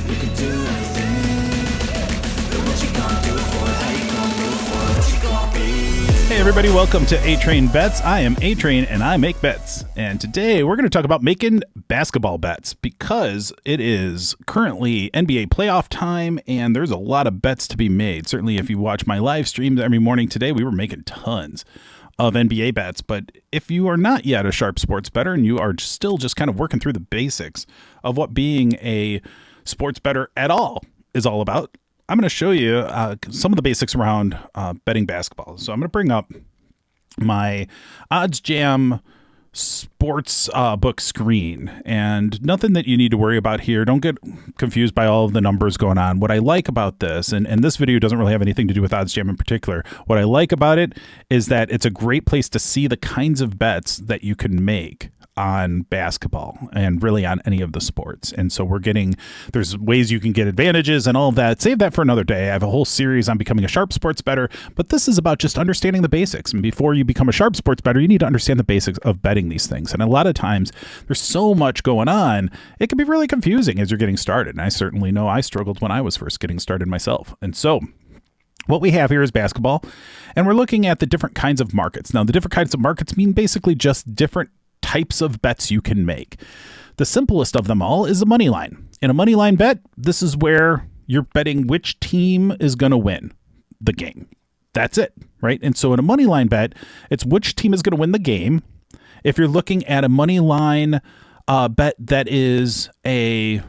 We could do anything. But what you gonna do for it? How you gonna move for it? What you gonna be? Hey everybody, welcome to A-Train Bets. I am A-Train and I make bets. And today we're going to talk about making basketball bets because it is currently NBA playoff time and there's a lot of bets to be made. Certainly if you watch my live streams every morning today, we were making tons of NBA bets. But if you are not yet a sharp sports bettor and you are still just kind of working through the basics of what being a sports bettor at all is all about, I'm going to show you some of the basics around betting basketball. So I'm going to bring up my Odds Jam sports book screen, and nothing that you need to worry about here. Don't get confused by all of the numbers going on. What I like about this, and this video doesn't really have anything to do with Odds Jam in particular, what I like about it is that it's a great place to see the kinds of bets that you can make on basketball and really on any of the sports. And so there's ways you can get advantages and all of that. Save that for another day. I have a whole series on becoming a sharp sports bettor, but this is about just understanding the basics. And before you become a sharp sports bettor, you need to understand the basics of betting these things. And a lot of times there's so much going on, it can be really confusing as you're getting started. And I certainly know I struggled when I was first getting started myself. And so what we have here is basketball, and we're looking at the different kinds of markets. Now, the different kinds of markets mean basically just different types of bets you can make. The simplest of them all is a money line. In a money line bet, this is where you're betting which team is going to win the game. That's it, right? And so in a money line bet, it's which team is going to win the game. If you're looking at a money line bet that is a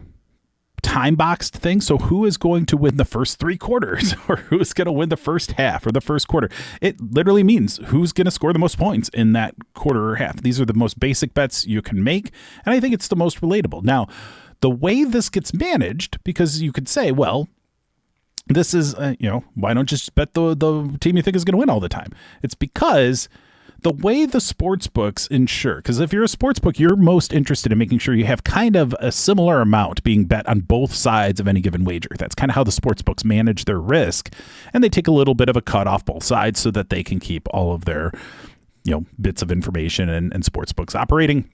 time boxed thing, so who is going to win the first three quarters or who's going to win the first half or the first quarter, it literally means who's going to score the most points in that quarter or half. These are the most basic bets you can make, and I think it's the most relatable. Now, the way this gets managed, because you could say, well, this is why don't you just bet the team you think is going to win all the time? It's because the way the sports books ensure, because if you're a sports book, you're most interested in making sure you have kind of a similar amount being bet on both sides of any given wager. That's kind of how the sports books manage their risk. And they take a little bit of a cut off both sides so that they can keep all of their, bits of information and sports books operating.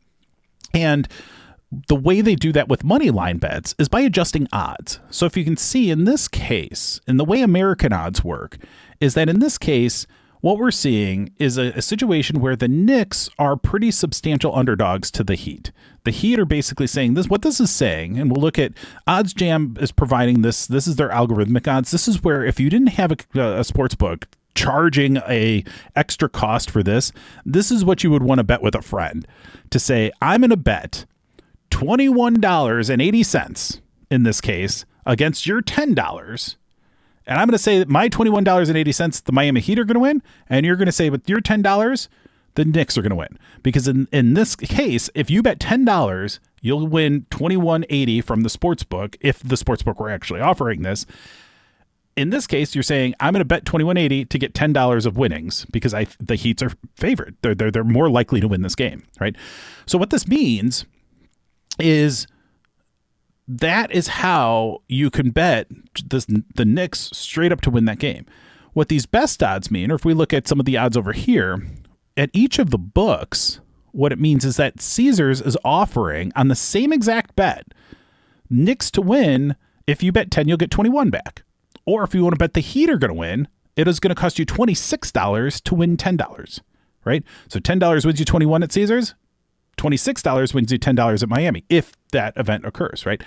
And the way they do that with money line bets is by adjusting odds. So if you can see in this case, and the way American odds work is that in this case, what we're seeing is a situation where the Knicks are pretty substantial underdogs to the Heat. The Heat are basically saying this. What this is saying, and we'll look at Odds Jam is providing this. This is their algorithmic odds. This is where if you didn't have a sports book charging a extra cost for this, this is what you would want to bet with a friend to say, I'm going to bet $21.80 in this case against your $10. And I'm going to say that my $21.80, the Miami Heat are going to win. And you're going to say, with your $10, the Knicks are going to win. Because in this case, if you bet $10, you'll win $21.80 from the sports book, if the sports book were actually offering this. In this case, you're saying, I'm going to bet $21.80 to get $10 of winnings because the Heats are favored. They're more likely to win this game, right? So what this means is that is how you can bet the Knicks straight up to win that game. What these best odds mean, or if we look at some of the odds over here, at each of the books, what it means is that Caesars is offering on the same exact bet, Knicks to win. If you bet 10, you'll get 21 back. Or if you want to bet the Heat are going to win, it is going to cost you $26 to win $10, right? So $10 wins you 21 at Caesars. $26 wins you $10 at Miami if that event occurs, right?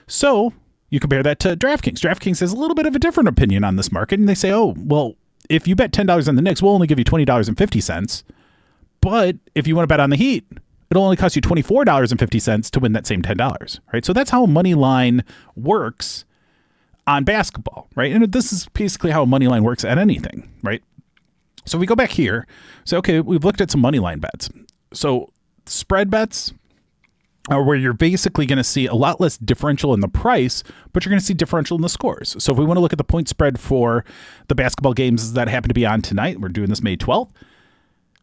So you compare that to DraftKings. DraftKings has a little bit of a different opinion on this market, and they say, oh, well, if you bet $10 on the Knicks, we'll only give you $20.50. But if you want to bet on the Heat, it'll only cost you $24.50 to win that same $10, right? So that's how a money line works on basketball, right? And this is basically how a money line works at anything, right? So we go back here. So, okay, we've looked at some money line bets. So spread bets are where you're basically going to see a lot less differential in the price, but you're going to see differential in the scores. So if we want to look at the point spread for the basketball games that happen to be on tonight, we're doing this May 12th.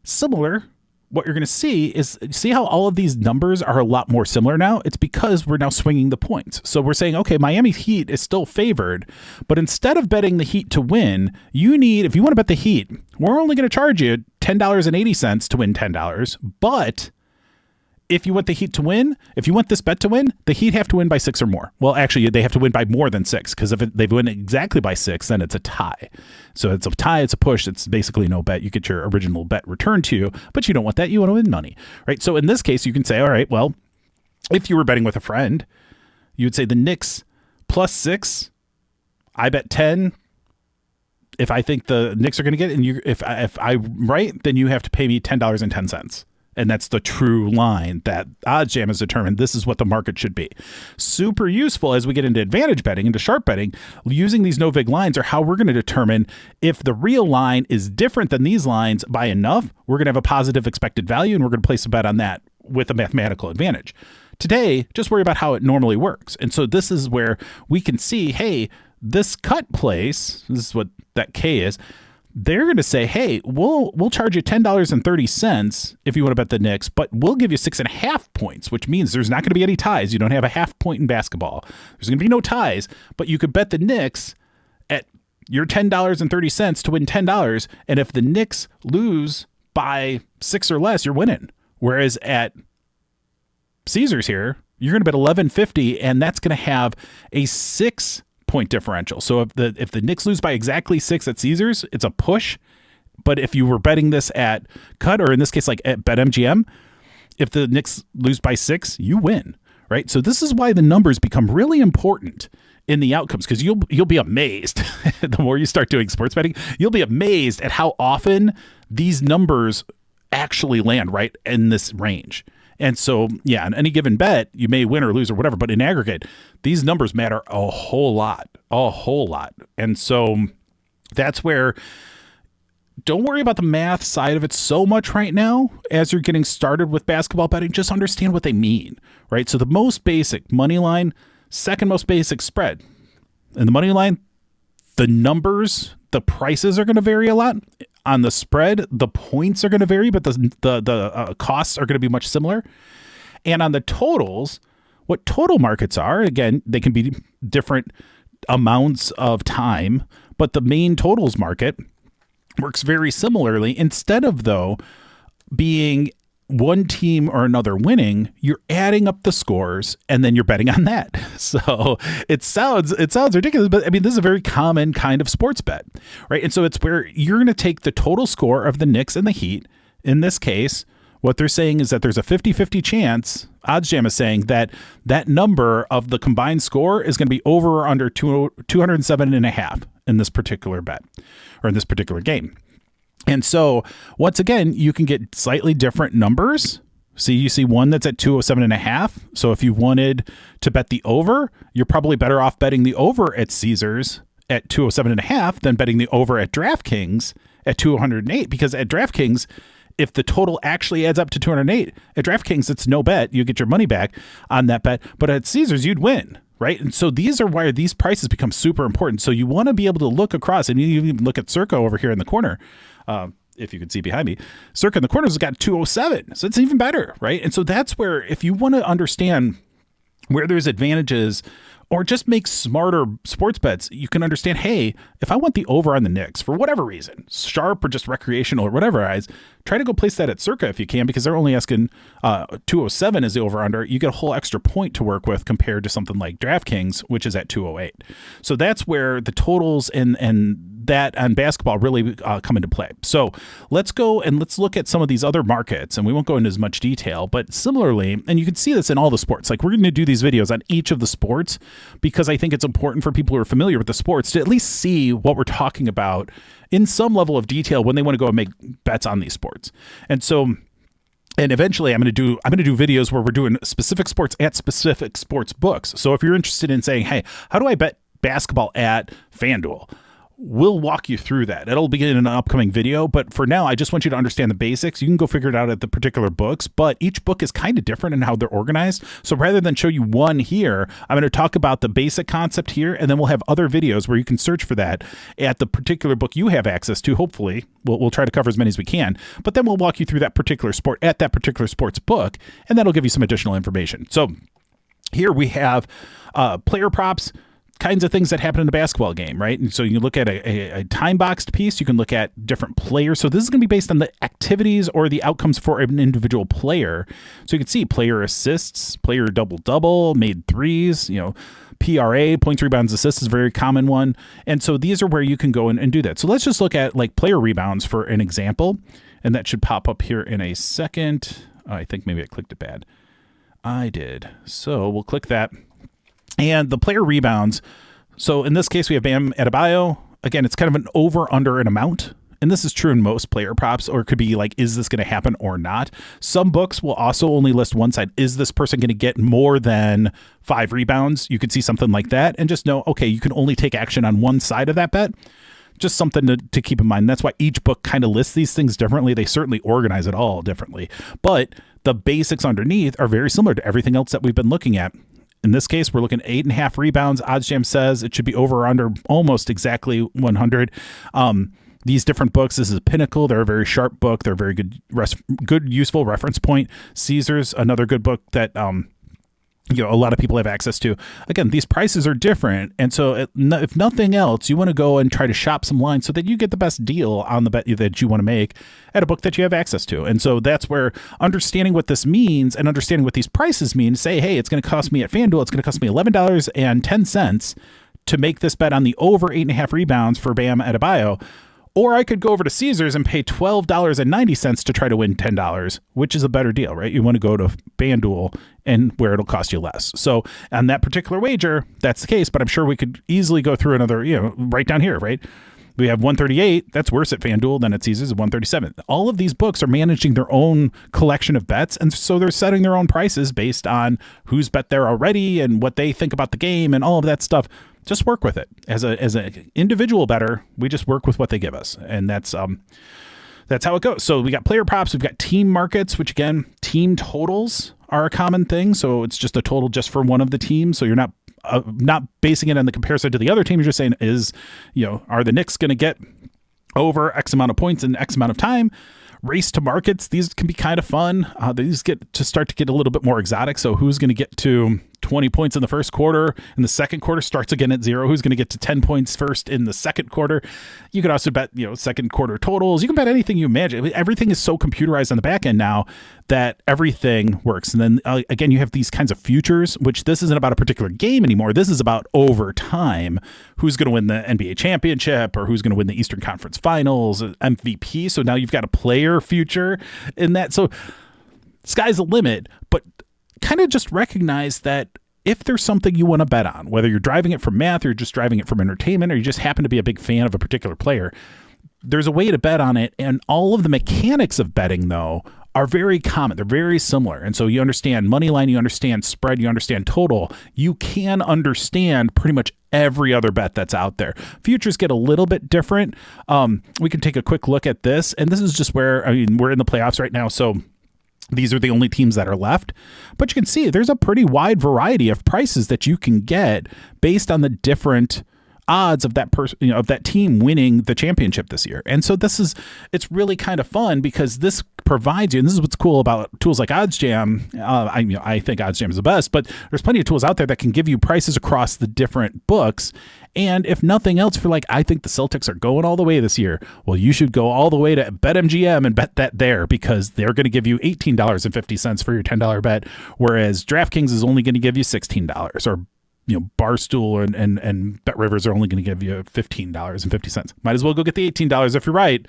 Similar, what you're going to see is, see how all of these numbers are a lot more similar now? It's because we're now swinging the points. So we're saying, okay, Miami Heat is still favored, but instead of betting the Heat to win, if you want to bet the Heat, we're only going to charge you $10.80 to win $10, but if you want the Heat to win, if you want this bet to win, the Heat have to win by 6 or more. Well, actually, they have to win by more than 6, because if they win exactly by 6, then it's a tie. So it's a tie, it's a push, it's basically no bet. You get your original bet returned to you, but you don't want that. You want to win money, right? So in this case, you can say, all right, well, if you were betting with a friend, you would say the Knicks plus 6, I bet 10. If I think the Knicks are going to get it, and if I'm right, then you have to pay me $10.10. And that's the true line that OddsJam has determined. This is what the market should be. Super useful as we get into advantage betting, into sharp betting. Using these no vig lines are how we're going to determine if the real line is different than these lines by enough. We're going to have a positive expected value, and we're going to place a bet on that with a mathematical advantage. Today, just worry about how it normally works. And so this is where we can see, hey, this cut place, this is what that K is, they're going to say, hey, we'll charge you $10.30 if you want to bet the Knicks, but we'll give you 6.5 points, which means there's not going to be any ties. You don't have a half point in basketball. There's going to be no ties, but you could bet the Knicks at your $10.30 to win $10. And if the Knicks lose by 6 or less, you're winning. Whereas at Caesars here, you're going to bet $11.50, and that's going to have a 6-point differential. So if the Knicks lose by exactly 6 at Caesars, it's a push. But if you were betting this at cut, or in this case, like at BetMGM, if the Knicks lose by 6, you win, right? So this is why the numbers become really important in the outcomes, because you'll be amazed the more you start doing sports betting. You'll be amazed at how often these numbers actually land right in this range. And so, yeah, in any given bet, you may win or lose or whatever, but in aggregate, these numbers matter a whole lot. And so that's where, don't worry about the math side of it so much right now as you're getting started with basketball betting. Just understand what they mean, right? So the most basic money line, second most basic spread. And the money line, the numbers, the prices are going to vary a lot. On the spread, the points are going to vary, but the costs are going to be much similar. And on the totals, what total markets are, again, they can be different amounts of time, but the main totals market works very similarly. Instead of, though, being one team or another winning, you're adding up the scores and then you're betting on that. So it sounds ridiculous, but I mean, this is a very common kind of sports bet, right? And so it's where you're going to take the total score of the Knicks and the Heat. In this case, what they're saying is that there's a 50-50 chance, OddsJam is saying, that that number of the combined score is going to be over or under 207.5 in this particular bet, or in this particular game. And so once again, you can get slightly different numbers. See, you see one that's at 207.5. So if you wanted to bet the over, you're probably better off betting the over at Caesars at 207.5 than betting the over at DraftKings at 208. Because at DraftKings, if the total actually adds up to 208, at DraftKings, it's no bet. You get your money back on that bet. But at Caesars, you'd win, right? And so these are why these prices become super important. So you want to be able to look across, and you even look at Circa over here in the corner. If you can see behind me, Circa in the corners has got 207. So it's even better, right? And so that's where, if you want to understand where there's advantages or just make smarter sports bets, you can understand, hey, if I want the over on the Knicks for whatever reason, sharp or just recreational or whatever, try to go place that at Circa if you can, because they're only asking 207 is the over under. You get a whole extra point to work with compared to something like DraftKings, which is at 208. So that's where the totals and that on basketball really come into play. So let's go and let's look at some of these other markets, and we won't go into as much detail, but similarly, and you can see this in all the sports, like we're going to do these videos on each of the sports because I think it's important for people who are familiar with the sports to at least see what we're talking about in some level of detail when they want to go and make bets on these sports. And so, and eventually I'm going to do videos where we're doing specific sports at specific sports books. So if you're interested in saying, hey, how do I bet basketball at FanDuel? We'll walk you through that. It'll be in an upcoming video, but for now, I just want you to understand the basics. You can go figure it out at the particular books, but each book is kind of different in how they're organized. So rather than show you one here, I'm going to talk about the basic concept here, and then we'll have other videos where you can search for that at the particular book you have access to. Hopefully, we'll try to cover as many as we can, but then we'll walk you through that particular sport at that particular sports book, and that'll give you some additional information. So here we have player props, kinds of things that happen in a basketball game, right? And so you look at a time boxed piece, you can look at different players. So this is going to be based on the activities or the outcomes for an individual player. So you can see player assists, player double-double, made threes, PRA, points, rebounds, assists is a very common one. And so these are where you can go in and do that. So let's just look at like player rebounds for an example. And that should pop up here in a second. I think maybe I clicked it bad. I did. So we'll click that. And the player rebounds. So in this case, we have Bam Adebayo. Again, it's kind of an over under an amount. And this is true in most player props, or it could be like, is this going to happen or not? Some books will also only list one side. Is this person going to get more than 5 rebounds? You could see something like that and just know, okay, you can only take action on one side of that bet. Just something to keep in mind. That's why each book kind of lists these things differently. They certainly organize it all differently. But the basics underneath are very similar to everything else that we've been looking at. In this case, we're looking at 8.5 rebounds. OddsJam says it should be over or under almost exactly 100. These different books, this is Pinnacle. They're a very sharp book. They're a very good, useful reference point. Caesar's another good book that a lot of people have access to. Again, these prices are different. And so if nothing else, you want to go and try to shop some lines so that you get the best deal on the bet that you want to make at a book that you have access to. And so that's where understanding what this means and understanding what these prices mean, say, hey, it's going to cost me at FanDuel, it's going to cost me $11.10 to make this bet on the over 8.5 rebounds for Bam Adebayo. Or I could go over to Caesars and pay $12.90 to try to win $10, which is a better deal, right? You want to go to FanDuel and where it'll cost you less. So on that particular wager, that's the case, but I'm sure we could easily go through another, right down here, right? We have 138. That's worse at FanDuel than at Caesars at 137. All of these books are managing their own collection of bets, and so they're setting their own prices based on who's bet there already and what they think about the game and all of that stuff. Just work with it as an individual bettor. We just work with what they give us, and that's how it goes. So we got player props, we've got team markets, which again, team totals are a common thing. So it's just a total just for one of the teams. So you're not basing it on the comparison to the other team. You're just saying are the Knicks going to get over X amount of points in X amount of time? Race to markets, these can be kind of fun. These start to get a little bit more exotic. So who's going to get to 20 points in the first quarter, and the second quarter starts again at 0? Who's going to get to 10 points first in the second quarter? You could also bet, second quarter totals. You can bet anything you imagine. Everything is so computerized on the back end now that everything works. And then again, you have these kinds of futures, which this isn't about a particular game anymore. This is about over time. Who's going to win the NBA championship, or who's going to win the Eastern Conference Finals, MVP. So now you've got a player future in that. So sky's the limit, but kind of just recognize that if there's something you want to bet on, whether you're driving it from math or you're just driving it from entertainment, or you just happen to be a big fan of a particular player, there's a way to bet on it. And all of the mechanics of betting, though, are very common. They're very similar. And so you understand money line, you understand spread, you understand total. You can understand pretty much every other bet that's out there. Futures get a little bit different. We can take a quick look at this. And this is just where, we're in the playoffs right now. So these are the only teams that are left, but you can see there's a pretty wide variety of prices that you can get based on the different odds of that person, of that team winning the championship this year. And so it's really kind of fun because this provides you, and this is what's cool about tools like OddsJam. I think OddsJam is the best, but there's plenty of tools out there that can give you prices across the different books. And if nothing else, for I think the Celtics are going all the way this year. Well, you should go all the way to BetMGM and bet that there, because they're going to give you $18.50 for your $10 bet, whereas DraftKings is only going to give you $16, or Barstool and BetRivers are only going to give you $15.50. Might as well go get the $18 if you're right,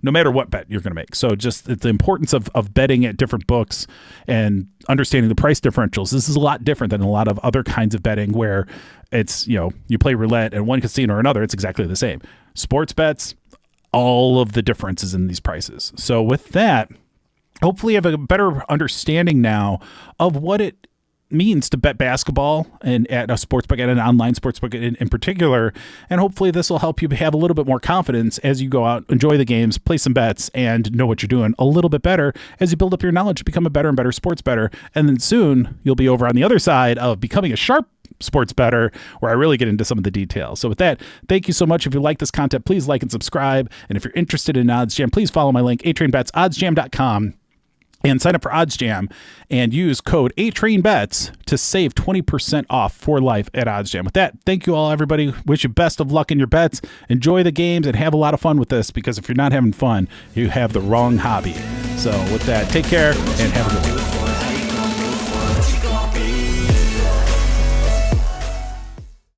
no matter what bet you're going to make. So just the importance of betting at different books and understanding the price differentials. This is a lot different than a lot of other kinds of betting where it's, you play roulette and one casino or another, it's exactly the same. Sports bets, all of the differences in these prices. So with that, hopefully you have a better understanding now of what it means to bet basketball and at a sportsbook, at an online sportsbook in particular. And hopefully this will help you have a little bit more confidence as you go out, enjoy the games, play some bets, and know what you're doing a little bit better as you build up your knowledge to become a better and better sports bettor. And then soon you'll be over on the other side of becoming a sharp sports bettor, where I really get into some of the details. So with that, thank you so much. If you like this content, please like and subscribe. And if you're interested in OddsJam, please follow my link, atrainbets, oddsjam.com. and sign up for OddsJam and use code ATrainBets to save 20% off for life at OddsJam. With that, thank you all, everybody. Wish you best of luck in your bets. Enjoy the games and have a lot of fun with this, because if you're not having fun, you have the wrong hobby. So with that, take care and have a good one.